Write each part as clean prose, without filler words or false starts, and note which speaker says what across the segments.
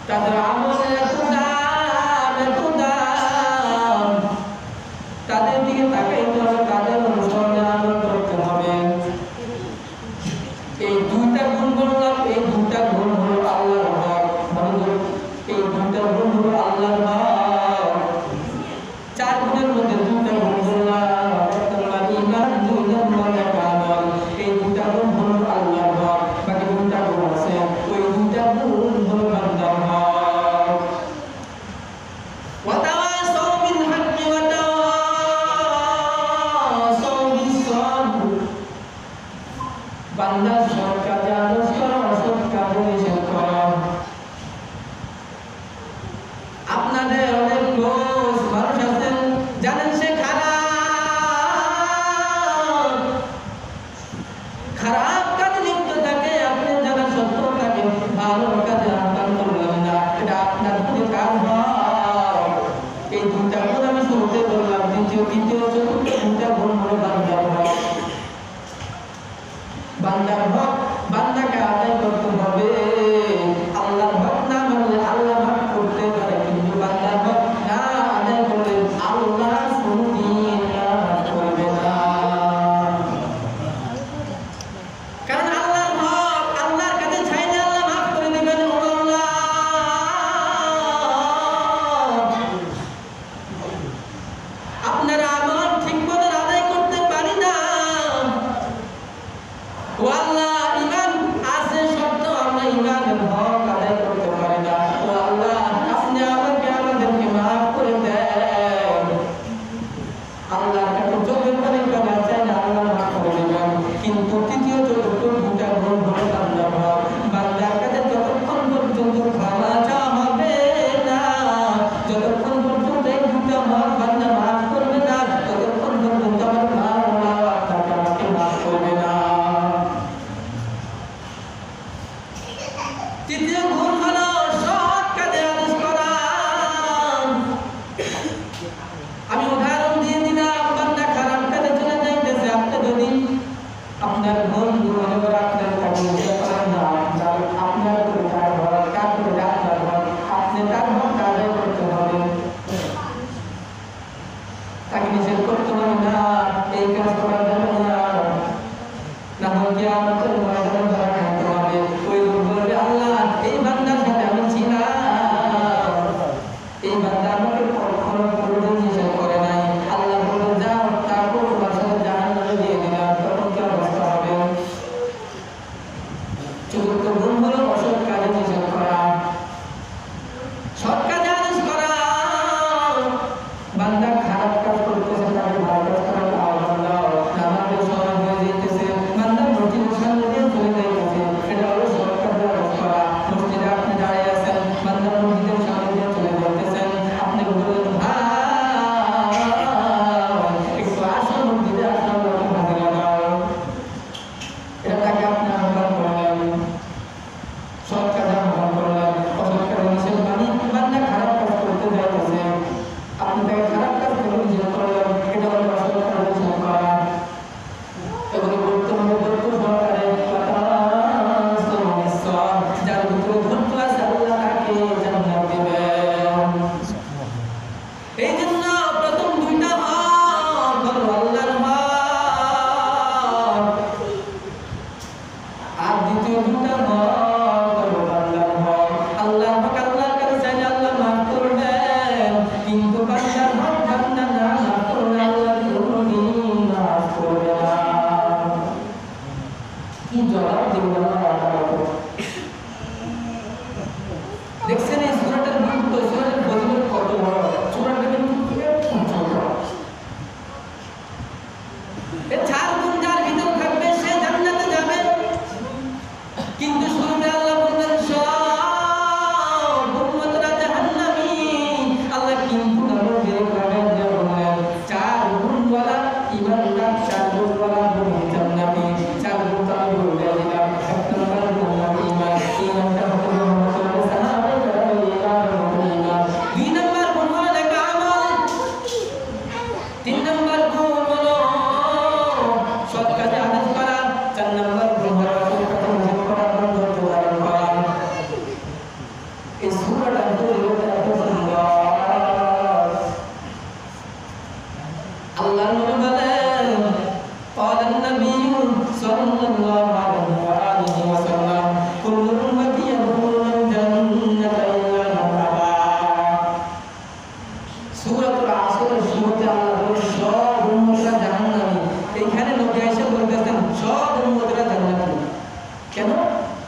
Speaker 1: তাদের আমলের এত দাম, তাদের দিকে তাকাইতে হবে, তাদের অনুসরণে আমল করতে হবে। এই দুইটা গুণ বললাম, এই দুইটা গুণ হলো আল্লাহর হক। এই দুইটা গুণ হলো আল্লাহর হক। চার গুণের মধ্যে দুইটা গুণ বললাম, একটা হলো ঈমান, দুইটা হলো আমল। এই দুইটা গুণ হলো আল্লাহর হক। বাকি দুইটা গুণ আছে, ওই দুইটা গুণ হলো বান্দার হক। এই সূরাটা পড়লে এত সুন্দর। আল্লাহর নবী বলেন قال النبي صلى الله عليه وآله وسلم كل أمتي يدخلون الجنة إلا من أبى। সূরাতুল আসরের শুরুতে আল্লাহ বলেন সব উম্মতরা জাহান্নামী। এইখানে নবী এসে বলতেছেন সব উম্মতরা জান্নাতি। কেন?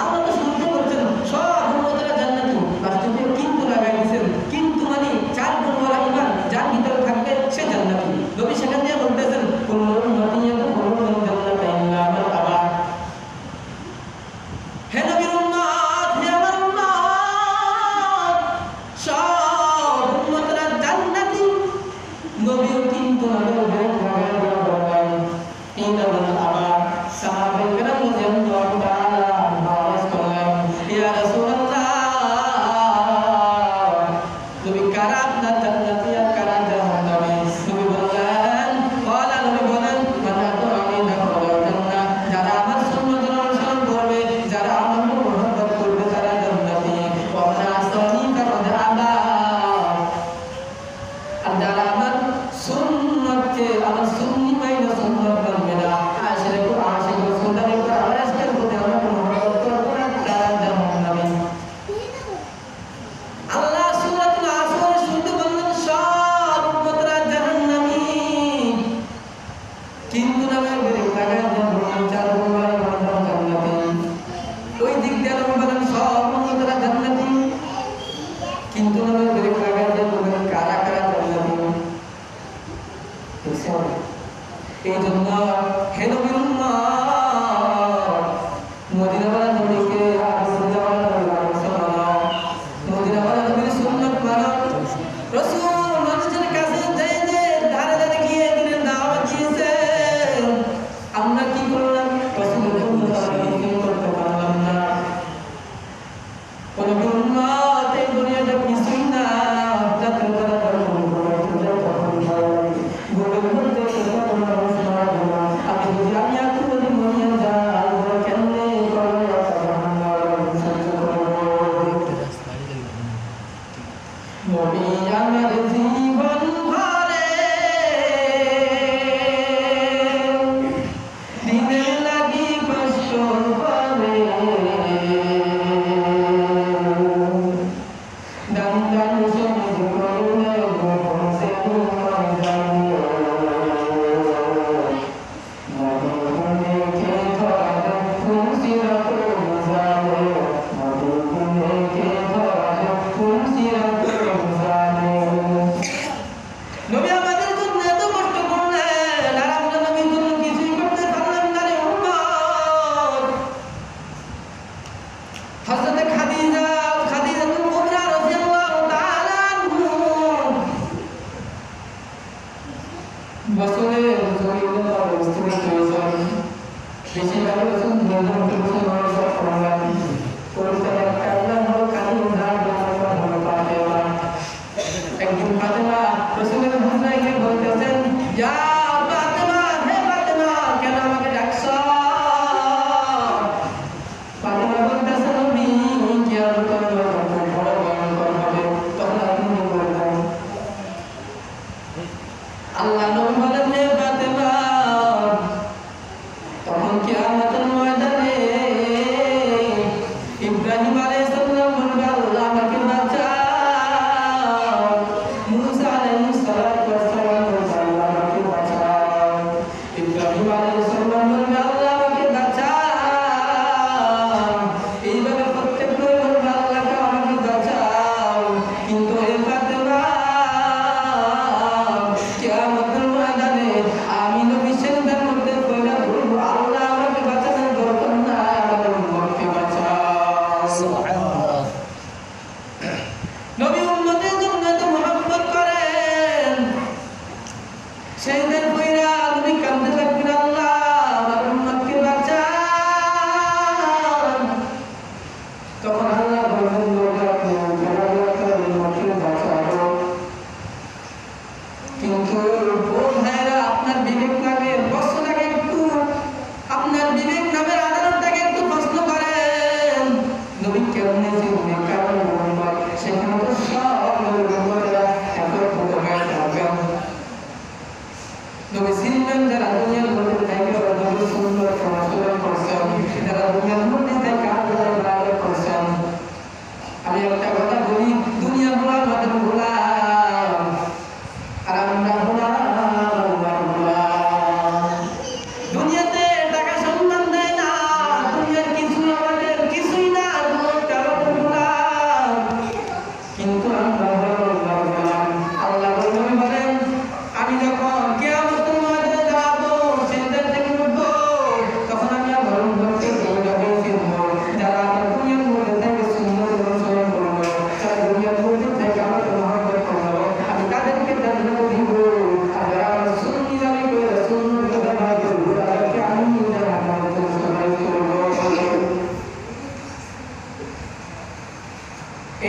Speaker 1: আল্লাহ তো শুরুতে বলছেন সব উম্মতরা জান্নাতি, লাস্টে কিন্তু লাগাই দিয়েছেন। কিন্তু মানে 4 গুণওয়ালা ঈমান যার ভিতরে থাকবে সে জান্নাতি। নবী সেখান দিয়ে বলতেছেন কুল্লু উম্মতি ইয়াদখুলুনাল জান্নাতা ইল্লা মান আবা। হে নবীর উম্মত, হে আমার উম্মত, সব উম্মতরা জান্নাতি। নবীও কিন্তু নবীর ব্রেক লাগাই দিয়ে বললেন ইল্লা মান আবা। সাহাবায়ে কেরাম রাদিয়াল্লাহু তাআলা আওয়াজ করলেন ইয়া রাসূলুল্লাহ, নবী কারা আপনার জান্নাতি আর কারা জাহান্নামী? নবী বললেন ক্বালা, নবী বলেন মান আতাআনি দাখালাল জান্নাহ, যারা আমার সুন্নাতের অনুসরণ করবে, যারা আমার মুহাব্বত করবে তারা জান্নাতি। ওয়া মান আসানি ফাকাদ আবা, আর যারা আমার সুন্নাতকে আমার সুন্নি মাইনা সুন্নাত মানবে না, আশিক রাসূলের উপর আশিকের প্রতি আমার মুহাব্বত করবে না, তারা জাহান্নামী। আল্লাহ সূরাতুল আসর শুনতে বললেন সব উম্মতরা জাহান্নামী, কিন্তু নামে ব্রেক লাগায় বললেন 4 গুণওয়ালা ঈমানদার জান্নাতি। ওই দিক দিয়ে নবী বলেন সব উম্মতরা জান্নাতি, কিন্তু নামে ব্রেক লাগায় বললেন কারা কারা জান্নাতি। এই জন্য হে নবীর উম্মত, মদিনাওয়ালা নবীকে আর মদিনাওয়ালা নবীকে মানো, মদিনাওয়ালা নবীর সুন্নাত মানো। রাসূল মানুষের কাছে যে ধারে ধারে গিয়ে দিনের দাওয়াত দিয়েছে, আমরা কি করলাম? রাসূলের সুন্নাত করতে পারলাম না। কোন উম্মত এই দুনিয়াতে কিছুই না, যাতে তারা আমি একটু বলি মনে যায় কেমনে করে নবী আমার জীবন ভরে দিনে লাগি কষ্ট করে, দান দান সমাজ করলে গোপন সে তোমার জানিও, মনে কে ধরে খুশিরা জানে, মনে কে ধরে খুশিরা জানে।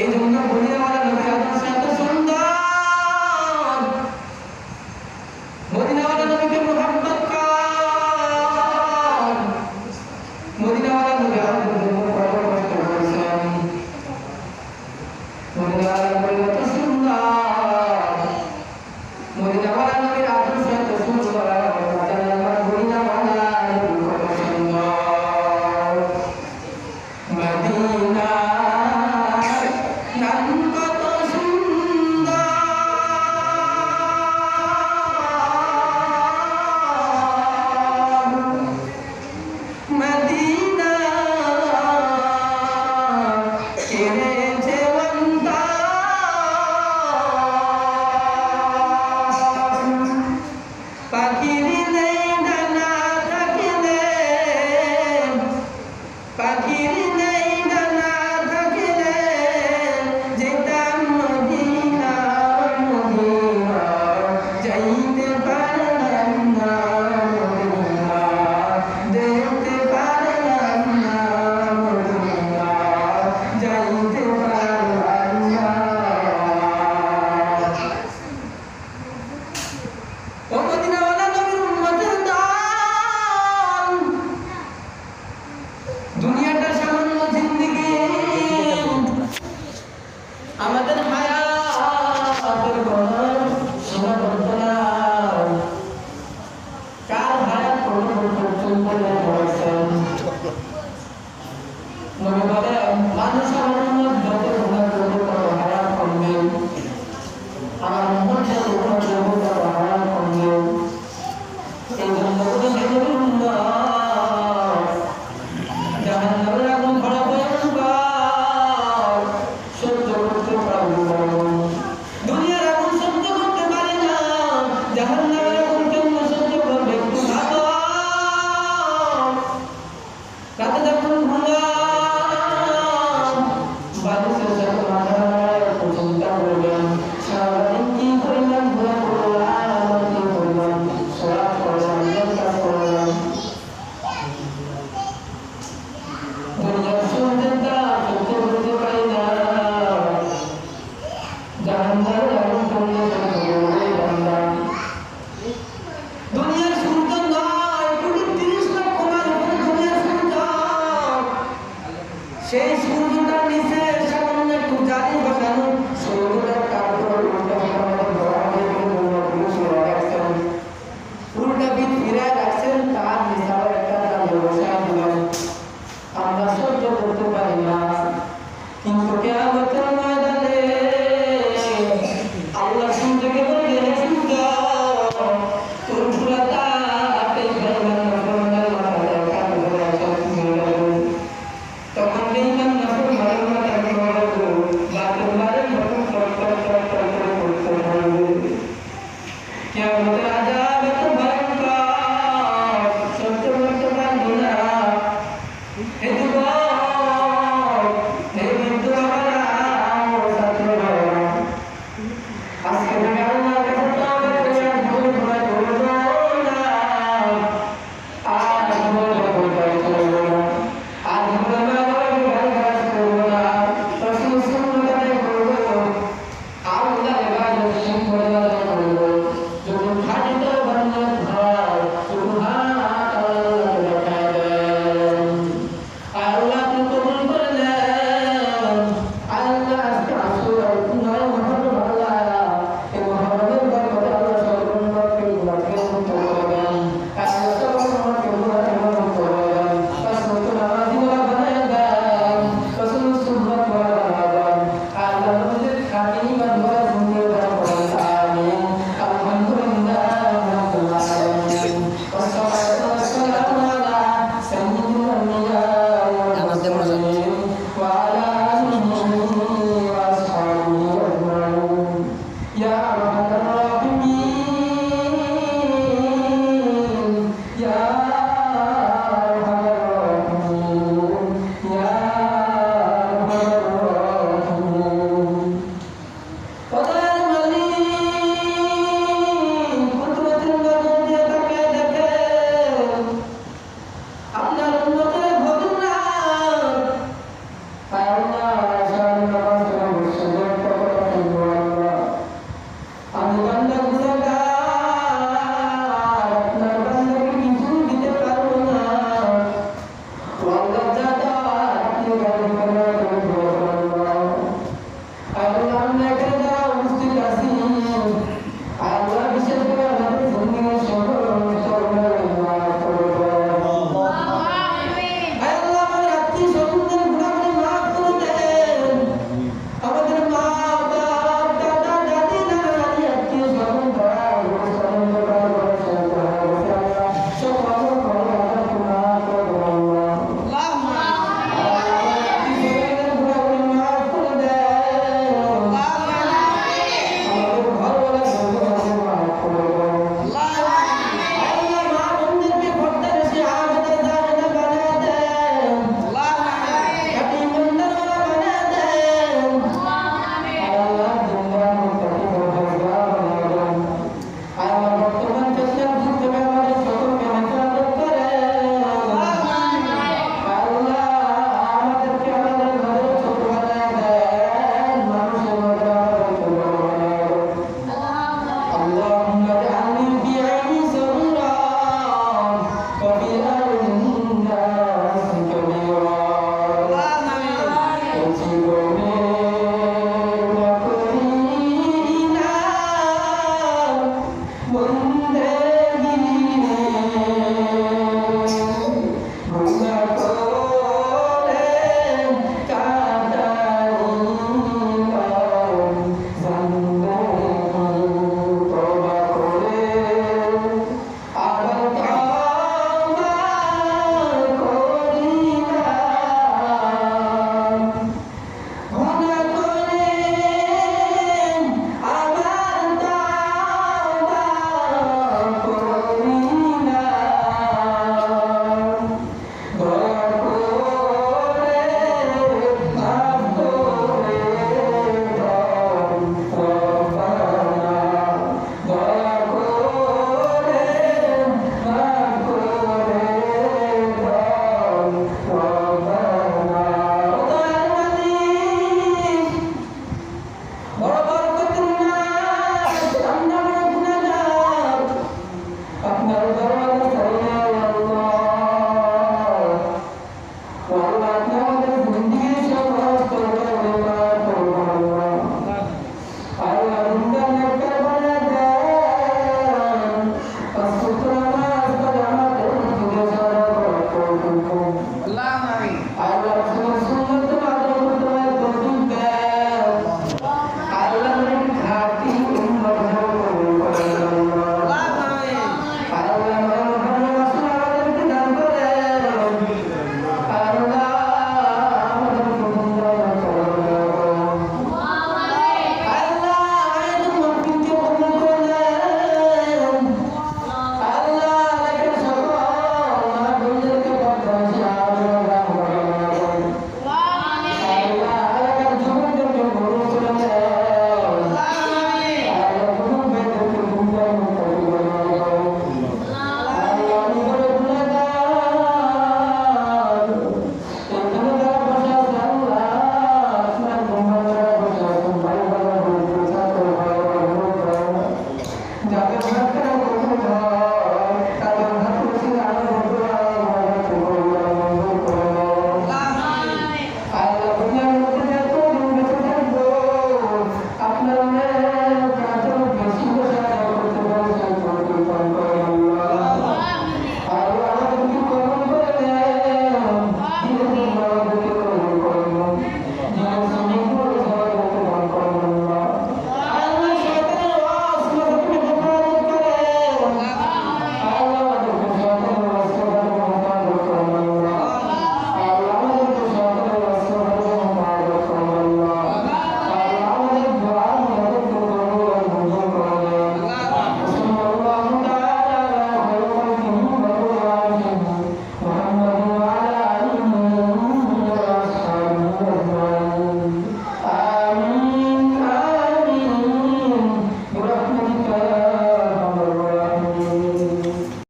Speaker 1: এই জন্য মদিনাওয়ালা নবী আদর্শ এত সুন্দর, মদিনাওয়ালা নবীকে মুহাব্বত কর, মদিনাওয়ালা নবী আমাদের জন্য কত কষ্ট করেছেন, মদিনাওয়ালা নবী